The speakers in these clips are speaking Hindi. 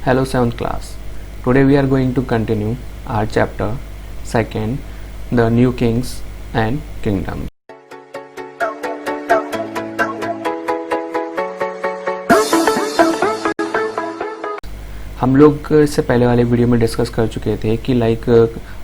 Hello 7th class. Today we are going to continue our chapter 2nd, the new kings and kingdoms. हम लोग इससे पहले वाले वीडियो में डिस्कस कर चुके थे कि लाइक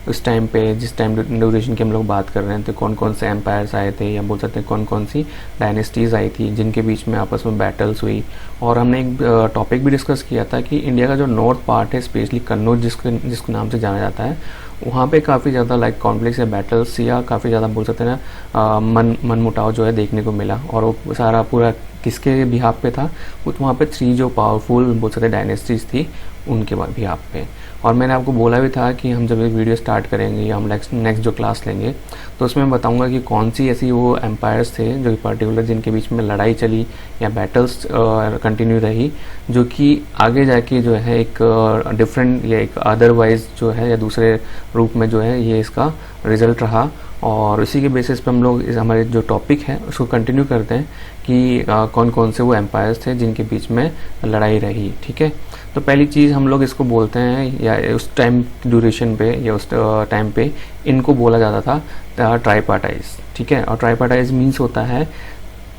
उस टाइम पे जिस टाइम ड्यूरेशन की हम लोग बात कर रहे थे कौन कौन से एम्पायर्स आए थे या बोल सकते हैं कौन कौन सी डायनेस्टीज़ आई थी जिनके बीच में आपस में बैटल्स हुई। और हमने एक टॉपिक भी डिस्कस किया था कि इंडिया का जो नॉर्थ पार्ट है स्पेशली कन्नौज जिसके नाम से जाना जाता है, वहाँ पे काफ़ी ज़्यादा लाइक कॉन्फ्लिक्ट्स या बैटल्स या काफ़ी ज़्यादा बोल सकते हैं ना मन मुटाव जो है देखने को मिला। और वो सारा पूरा किसके बिहाफ पे था, वो वहाँ पे 3 जो पावरफुल बोल सकते डायनेस्टीज़ थी उनके बिहाफ पे। और मैंने आपको बोला भी था कि हम जब ये वीडियो स्टार्ट करेंगे या हम नेक्स्ट जो क्लास लेंगे तो उसमें मैं बताऊंगा कि कौन सी ऐसी वो एम्पायर्स थे जो पर्टिकुलर जिनके बीच में लड़ाई चली या बैटल्स कंटिन्यू रही, जो कि आगे जाके जो है एक डिफरेंट या एक अदरवाइज जो है या दूसरे रूप में जो है ये इसका रिजल्ट रहा। और इसी के बेसिस पे हम लोग इस हमारे जो टॉपिक है उसको कंटिन्यू करते हैं कि कौन कौन से वो एम्पायर्स थे जिनके बीच में लड़ाई रही। ठीक है, तो पहली चीज़ हम लोग इसको बोलते हैं या उस टाइम ड्यूरेशन पे या उस टाइम पे इनको बोला जाता था ट्राइपार्टाइज। ठीक है, और ट्राइपार्टाइज मीन्स होता है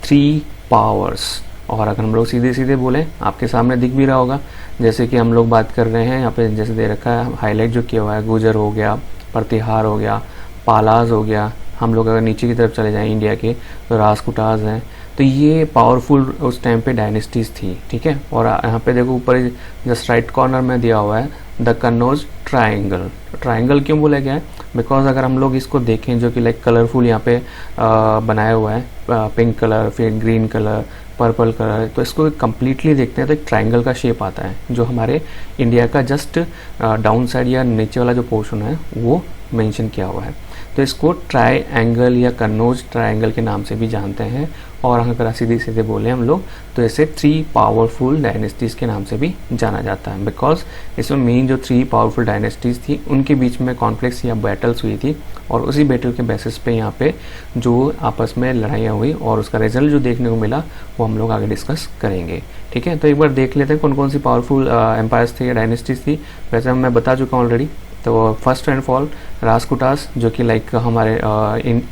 3 पावर्स। और अगर हम लोग सीधे सीधे बोलें, आपके सामने दिख भी रहा होगा, जैसे कि हम लोग बात कर रहे हैं यहाँ पे जैसे दे रखा है हाईलाइट जो किया हुआ है, गुजर हो गया, प्रतिहार हो गया, पालाज हो गया। हम लोग अगर नीचे की तरफ चले जाएं इंडिया के तो राजकुटाज हैं। तो ये पावरफुल उस टाइम पे डायनेस्टीज थी। ठीक है, और यहाँ पे देखो ऊपर जस्ट राइट कॉर्नर में दिया हुआ है द कन्नौज ट्राइंगल। ट्राइंगल क्यों बोला गया है? बिकॉज अगर हम लोग इसको देखें जो कि लाइक कलरफुल यहाँ पे बनाया हुआ है, पिंक कलर, फिर ग्रीन कलर, पर्पल कलर, तो इसको कम्प्लीटली देखते हैं तो एक ट्राइंगल का शेप आता है जो हमारे इंडिया का जस्ट डाउन साइड या नीचे वाला जो पोर्शन है वो मेंशन किया हुआ है। तो इसको ट्राइंगल या कन्नौज ट्राइंगल के नाम से भी जानते हैं। और अगर सीधे सीधे बोले हम लोग तो इसे 3 पावरफुल डायनेस्टीज़ के नाम से भी जाना जाता है। बिकॉज इसमें मेन जो 3 पावरफुल डायनेस्टीज़ थी उनके बीच में कॉन्फ्लिक्ट्स या बैटल्स हुई थी, और उसी बैटल के बेसिस पे यहाँ पे जो आपस में लड़ाइयाँ हुई और उसका रिजल्ट जो देखने को मिला वो हम लोग आगे डिस्कस करेंगे। ठीक है, तो एक बार देख लेते हैं कौन कौन सी पावरफुल एम्पायर्स थी या डायनेस्टीज़ थी। वैसे मैं बता चुका हूँ ऑलरेडी। तो फर्स्ट एंड फॉल राजकुटास, जो कि लाइक हमारे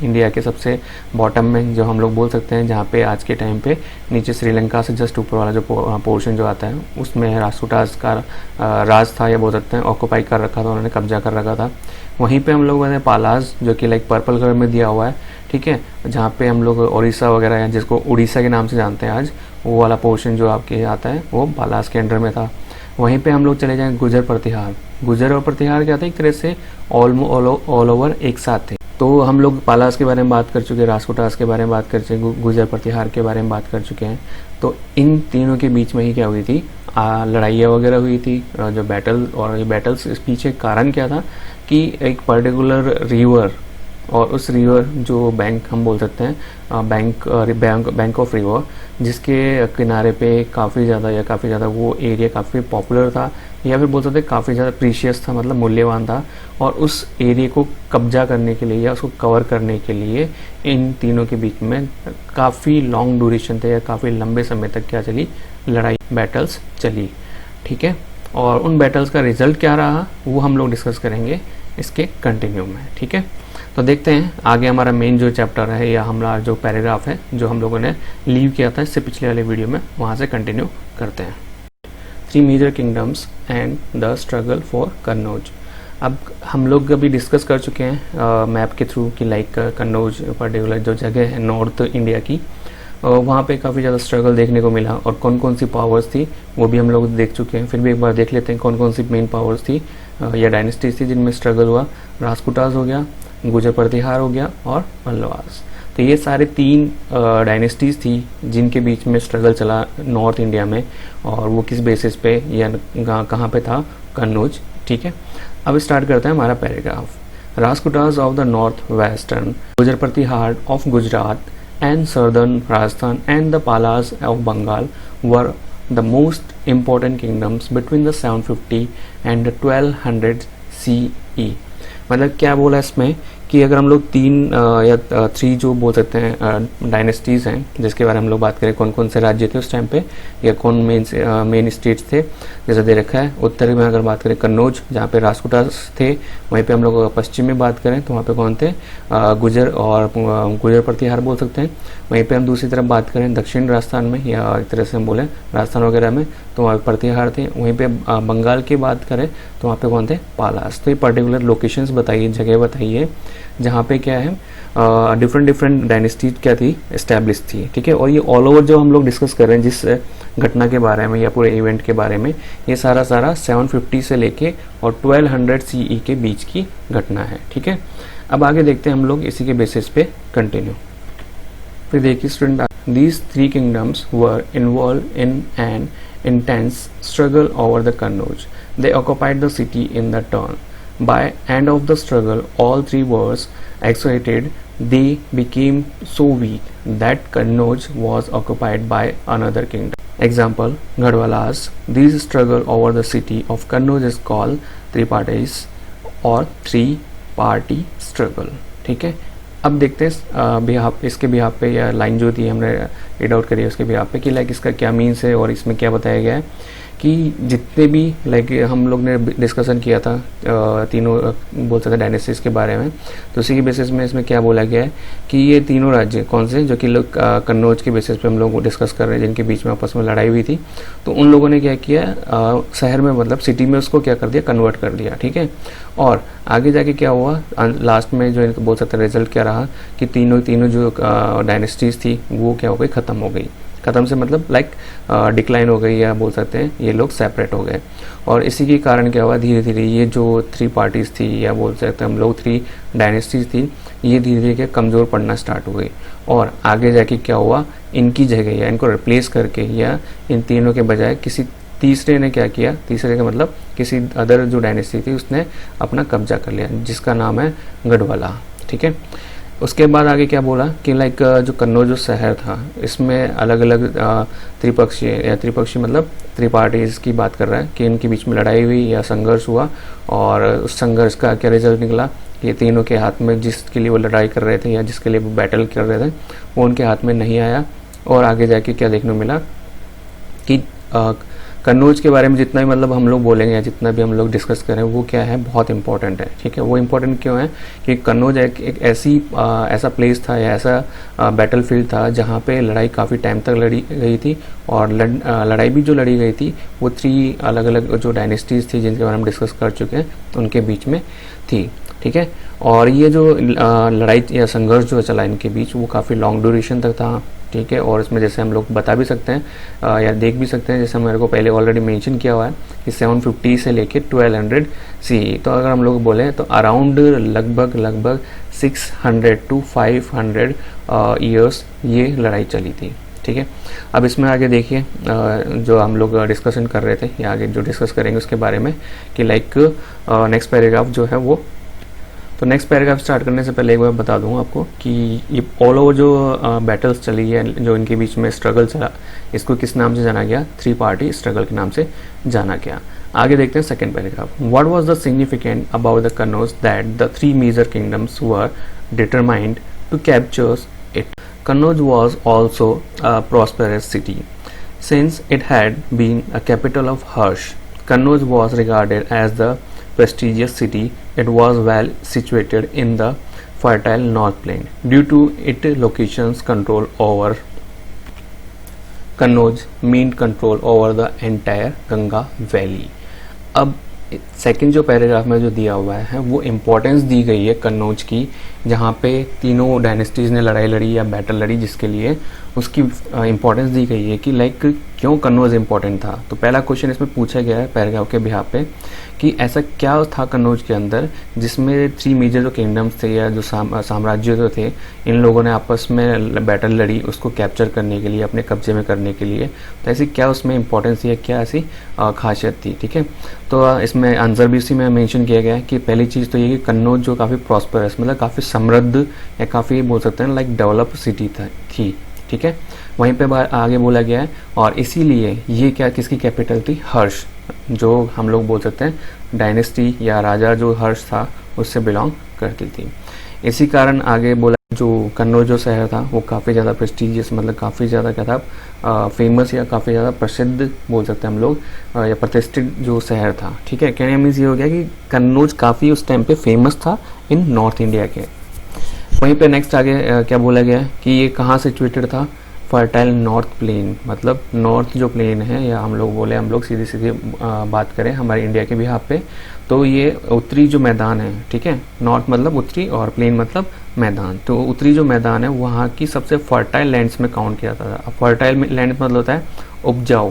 इंडिया के सबसे बॉटम में जो हम लोग बोल सकते हैं, जहाँ पे आज के टाइम पे नीचे श्रीलंका से जस्ट ऊपर वाला जो पोर्शन जो आता है उसमें राजकुटास का राज था या बोल सकते हैं ऑक्यूपाई कर रखा था, उन्होंने कब्जा कर रखा था। वहीं पे हम लोग ने पालाज जो कि लाइक पर्पल कलर में दिया हुआ है, ठीक है, जहाँ पे हम लोग उड़ीसा वगैरह या जिसको उड़ीसा के नाम से जानते हैं आज, वो वाला पोर्शन जो आपके आता है वो पालाज के अंडर में था। वहीं पे हम लोग चले जाएँ गुजर प्रतिहार। गुजर और प्रतिहार क्या था, एक तरह से ऑल ओवर एक साथ थे। तो हम लोग पालास के बारे में बात कर चुके हैं, राजकुटास के बारे में बात कर चुके हैं, गुजर प्रतिहार के बारे में बात कर चुके हैं। तो इन तीनों के बीच में ही क्या हुई थी, लड़ाइयाँ वगैरह हुई थी, जो बैटल। और ये बैटल्स इस पीछे कारण क्या था कि एक पर्टिकुलर रिवर, और उस रिवर जो बैंक हम बोल सकते हैं बैंक ऑफ रिवर, जिसके किनारे पे काफ़ी ज़्यादा वो एरिया काफ़ी पॉपुलर था या फिर बोल सकते हैं काफ़ी ज़्यादा प्रीशियस था, मतलब मूल्यवान था। और उस एरिया को कब्जा करने के लिए या उसको कवर करने के लिए इन तीनों के बीच में काफ़ी लॉन्ग ड्यूरेशन थे या काफ़ी लंबे समय तक क्या चली, लड़ाई बैटल्स चली। ठीक है, और उन बैटल्स का रिजल्ट क्या रहा वो हम लोग डिस्कस करेंगे इसके कंटिन्यू में। ठीक है, तो देखते हैं आगे हमारा मेन जो चैप्टर है या हमारा जो पैराग्राफ है जो हम लोगों ने लीव किया था इससे पिछले वाले वीडियो में, वहाँ से कंटिन्यू करते हैं। 3 major kingdoms and the struggle for Kannauj. अब हम लोग अभी डिस्कस कर चुके हैं मैप के थ्रू कि लाइक कन्नौज पर्टिकुलर जो जगह है नॉर्थ इंडिया की, वहाँ पे काफ़ी ज़्यादा स्ट्रगल देखने को मिला और कौन कौन सी पावर्स थी वो भी हम लोग देख चुके हैं। फिर भी एक बार देख लेते हैं कौन कौन सी मेन पावर्स थी या डायनेस्टीज थी जिनमें स्ट्रगल हुआ। राजकुटास हो गया, गुजर प्रतिहार हो गया और पल्लवास। तो ये सारे 3 डायनेस्टीज़ थी जिनके बीच में स्ट्रगल चला नॉर्थ इंडिया में, और वो किस बेसिस पे या कहाँ पे था, कन्नौज। ठीक है, अब स्टार्ट करते हैं हमारा पैराग्राफ। राजकुटास of the north western, Gurjara Pratihara of Gujarat and southern Rajasthan and the Palas of Bengal were the most important kingdoms between the 750 and the 1200 CE। मतलब क्या बोला इसमें कि अगर हम लोग 3 या 3 जो बोल सकते हैं डायनेस्टीज़ हैं जिसके बारे में हम लोग बात करें, कौन कौन से राज्य थे उस टाइम पे या कौन मेन स्टेट्स थे, जैसा दे रखा है। उत्तर में अगर बात करें कन्नौज, जहाँ पे राजपूतास थे। वहीं पे हम लोग पश्चिम में बात करें तो वहाँ पे कौन थे, गुजर और गुजर प्रतिहार बोल सकते हैं। वहीं पे हम दूसरी तरफ बात करें दक्षिण राजस्थान में या एक तरह से हम बोलें राजस्थान वगैरह में, तो वहाँ पे प्रतिहार थे। वहीं पे बंगाल की बात करें तो वहाँ पे कौन थे, पालास। तो ये पर्टिकुलर लोकेशंस बताइए, जगह बताइए जहाँ पे क्या है डिफरेंट डायनेस्टी क्या थी, एस्टैब्लिश थी, ठीक है। और ये ऑल ओवर जो हम लोग डिस्कस कर रहे हैं जिस घटना के बारे में या पूरे इवेंट के बारे में, ये सारा 750 से लेके और 1200 CE के बीच की घटना है, ठीक है। अब आगे देखते हैं हम लोग इसी के बेसिस पे कंटिन्यू। फिर देखिए student, these 3 kingdoms were involved in an intense struggle over the Kannauj. They occupied the city in the turn. By end of the struggle, all 3 were exhausted. They became so weak that Kannauj was occupied by another kingdom. Example, Gadwalas. This struggle over the city of Kannauj is called tripartite और 3-party struggle, ठीक है। अब देखते हैं बिहाफ इसके बिहाफ पे या लाइन जो थी हमने रीड आउट करी है उसके बिहाफ पे कि लाइक इसका क्या मीन्स है और इसमें क्या बताया गया है कि जितने भी लाइक हम लोग ने डिस्कशन किया था तीनों बोल सकते हैं डायनेस्टीज के बारे में, तो उसी के बेसिस में इसमें क्या बोला गया है कि ये तीनों राज्य कौन से जो कि लोग कन्नौज के बेसिस पे हम लोग डिस्कस कर रहे हैं जिनके बीच में आपस में लड़ाई हुई थी, तो उन लोगों ने क्या किया शहर में मतलब सिटी में उसको क्या कर दिया, कन्वर्ट कर दिया, ठीक है। और आगे जाके क्या हुआ लास्ट में जो बोल सकते हैं रिजल्ट क्या रहा कि तीनों जो डायनेस्टीज थी वो क्या हो गई, ख़त्म हो गई। ख़त्म से मतलब लाइक डिक्लाइन हो गई या बोल सकते हैं ये लोग सेपरेट हो गए। और इसी के कारण क्या हुआ, धीरे धीरे ये जो 3 पार्टीज़ थी या बोल सकते हैं हम लोग 3 डायनेस्टीज थी, ये धीरे धीरे कमज़ोर पड़ना स्टार्ट हो गई। और आगे जाके क्या हुआ, इनकी जगह या इनको रिप्लेस करके या इन तीनों के बजाय किसी तीसरे ने क्या किया, तीसरे का मतलब किसी अदर जो डायनेस्टी थी उसने अपना कब्जा कर लिया जिसका नाम है गढ़वाला, ठीक है। उसके बाद आगे क्या बोला कि लाइक जो कन्नौज जो शहर था इसमें अलग अलग त्रिपक्षीय मतलब 3 पार्टीज़ की बात कर रहा है कि इनके बीच में लड़ाई हुई या संघर्ष हुआ। और उस संघर्ष का क्या रिजल्ट निकला कि तीनों के हाथ में जिसके लिए वो लड़ाई कर रहे थे या जिसके लिए वो बैटल कर रहे थे वो उनके हाथ में नहीं आया। और आगे जाके क्या देखने को मिला कि कन्नौज के बारे में जितना भी मतलब हम लोग बोलेंगे या जितना भी हम लोग डिस्कस करें वो क्या है, बहुत इंपॉर्टेंट है, ठीक है। वो इंपॉर्टेंट क्यों है कि कन्नौज एक ऐसा प्लेस था या ऐसा बैटल फील्ड था जहाँ पे लड़ाई काफ़ी टाइम तक लड़ी गई थी। और लड़ाई भी जो लड़ी गई थी वो 3 अलग अलग जो डायनेस्टीज़ थी जिनके बारे में डिस्कस कर चुके हैं उनके बीच में थी, ठीक है। और ये जो लड़ाई या संघर्ष जो चला इनके बीच वो काफ़ी लॉन्ग ड्यूरेशन तक था, ठीक है। और इसमें जैसे हम लोग बता भी सकते हैं या देख भी सकते हैं, जैसे मेरे को पहले ऑलरेडी मेंशन किया हुआ है कि 750 से लेके 1200 CE, तो अगर हम लोग बोलें तो अराउंड लगभग 600 to 500 ईयर्स ये लड़ाई चली थी, ठीक है। अब इसमें आगे देखिए जो हम लोग डिस्कशन कर रहे थे या आगे जो डिस्कस करेंगे उसके बारे में कि लाइक नेक्स्ट पैराग्राफ जो है वो, तो नेक्स्ट पैराग्राफ स्टार्ट करने से पहले एक बार बता दूं आपको कि ये ऑल ओवर जो बैटल्स चली है जो इनके बीच में स्ट्रगल चला, इसको किस नाम से जाना गया, 3 पार्टी स्ट्रगल के नाम से जाना गया। आगे देखते हैं second paragraph. What was the significant about the Kannauj that the 3 major kingdoms were determined to capture it. Kannauj was also a prosperous city since it had been a capital of Harsha. Kannauj was regarded as the prestigious city. It was well situated in the fertile North Plain. Due to its location's control over Kannauj meant control over the entire Ganga Valley. अब सेकंड जो पैराग्राफ में जो दिया हुआ है वो इम्पोर्टेंस दी गई है कन्नौज की, जहाँ पे तीनों डायनेस्टीज़ ने लड़ाई लड़ी या बैटल लड़ी जिसके लिए उसकी इम्पोर्टेंस दी गई है कि लाइक क्यों कन्नौज इम्पोर्टेंट था। तो पहला क्वेश्चन इसमें पूछा गया है पैराग्राफ के बिहाफ पे कि ऐसा क्या था कन्नौज के अंदर जिसमें 3 मेजर जो किंगडम्स थे या जो साम्राज्य जो थे इन लोगों ने आपस में बैटल लड़ी उसको कैप्चर करने के लिए, अपने कब्जे में करने के लिए। तो ऐसी क्या उसमें इंपॉर्टेंस थी, क्या ऐसी खासियत थी, ठीक है। तो इसमें आंसर भी इसी में मेंशन किया गया है कि पहली चीज़ तो ये कि कन्नौज जो काफ़ी प्रॉस्परस मतलब काफ़ी समृद्ध या काफ़ी बोल सकते हैं लाइक डेवलप सिटी थी, ठीक है। वहीं पे आगे बोला गया है और इसीलिए ये क्या किसकी कैपिटल थी, हर्ष, जो हम लोग बोल सकते हैं डायनेस्टी या राजा जो हर्ष था उससे बिलोंग करती थी। इसी कारण आगे बोला जो कन्नौज जो शहर था वो काफ़ी ज़्यादा प्रेस्टिजियस, मतलब काफ़ी ज़्यादा क्या था, फेमस या काफ़ी ज़्यादा प्रसिद्ध बोल सकते हैं हम लोग, या प्रतिष्ठित जो शहर था। ठीक है, कहने का मीन्स ये हो गया कि कन्नौज काफ़ी उस टाइम पे फेमस था इन नॉर्थ इंडिया के। वहीं पे नेक्स्ट आगे क्या बोला गया है कि ये कहाँ सिचुएटेड था, फर्टाइल नॉर्थ प्लेन, मतलब नॉर्थ जो प्लेन है, या हम लोग सीधी सीधी बात करें हमारे इंडिया के बिहाफ पे, तो ये उत्तरी जो मैदान है, ठीक है, नॉर्थ मतलब उत्तरी और प्लेन मतलब मैदान, तो उत्तरी जो मैदान है वहाँ की सबसे फर्टाइल लैंड्स में काउंट किया जाता था। अब फर्टाइल लैंड मतलब होता है उपजाऊ,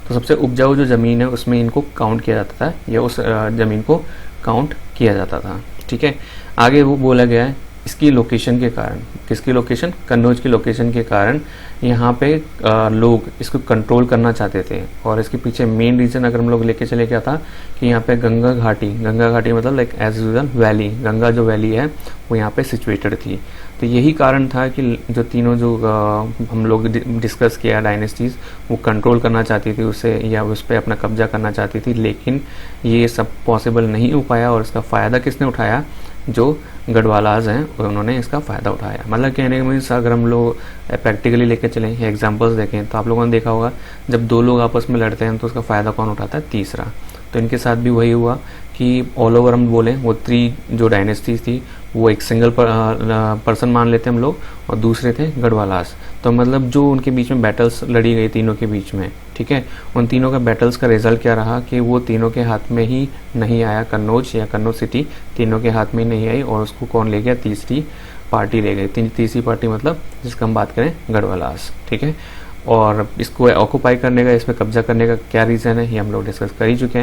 तो सबसे उपजाऊ जो ज़मीन है उसमें इनको काउंट किया जाता था, या उस ज़मीन को काउंट किया जाता था। ठीक है, आगे वो बोला गया है इसकी लोकेशन के कारण, किसकी लोकेशन, कन्नौज की लोकेशन के कारण यहाँ पे लोग इसको कंट्रोल करना चाहते थे। और इसके पीछे मेन रीज़न अगर हम लोग लेके चले क्या था कि यहाँ पे गंगा घाटी मतलब like as usual valley, Ganga जो वैली है वो यहाँ पे सिचुएटेड थी। तो यही कारण था कि जो तीनों जो हम लोग डिस्कस किया डायनेस्टीज़, वो कंट्रोल करना चाहती थी उसे, या उस पर अपना कब्जा करना चाहती थी, लेकिन ये सब पॉसिबल नहीं हो पाया। और इसका फ़ायदा किसने उठाया, जो गढ़वालाज हैं उन्होंने इसका फ़ायदा उठाया। मतलब कहने का मीन्स अगर हम लोग प्रैक्टिकली लेके चलें या एग्जांपल्स देखें तो आप लोगों ने देखा होगा जब दो लोग आपस में लड़ते हैं तो उसका फ़ायदा कौन उठाता है, तीसरा। तो इनके साथ भी वही हुआ कि ऑल ओवर हम बोलें वो थ्री जो डायनेस्टीज थी वो एक सिंगल पर्सन मान लेते हम लोग, और दूसरे थे गढ़वालाज। तो मतलब जो उनके बीच में बैटल्स लड़ी गई तीनों के बीच में, ठीक है, उन तीनों का बैटल्स का रिजल्ट क्या रहा कि वो तीनों के हाथ में ही नहीं आया कन्नौज, या कन्नौज सिटी तीनों के हाथ में नहीं आई, और उसको कौन ले गया, तीसरी पार्टी ले गई। तीसरी पार्टी मतलब जिसका हम बात करें गढ़वालाज। ठीक है, और इसको ऑक्यूपाई करने का, इस पर कब्जा करने का क्या रीज़न है ये हम लोग डिस्कस कर ही चुके हैं।